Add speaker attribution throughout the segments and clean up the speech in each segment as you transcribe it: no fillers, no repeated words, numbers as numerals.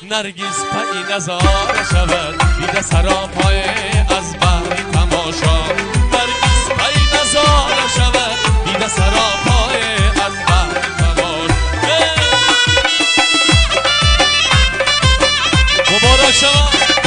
Speaker 1: نرگس پایی نزار شود دیده سراپای از بحری تماشا نرگس پایی نزار شود دیده سراپای از بحری تماشا مبارک شود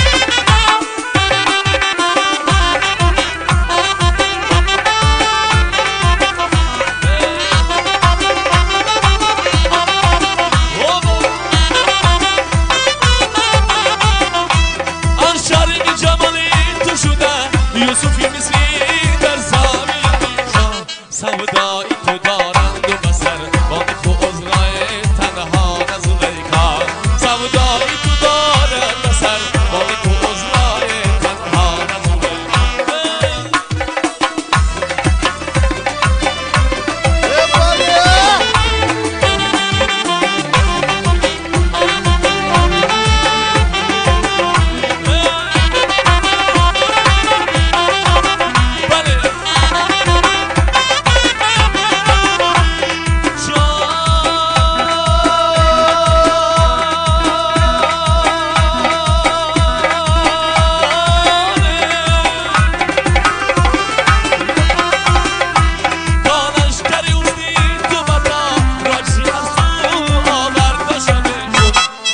Speaker 1: یوسفی مثلی در زمین سودایی تو دارند و بسر با تو عذرای تنها نزلیکا سودایی تو دارند بسر با تو عذرای تنها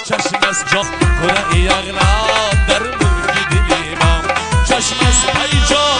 Speaker 1: چشم از اغلا در موی دلی ما چشم از پیجا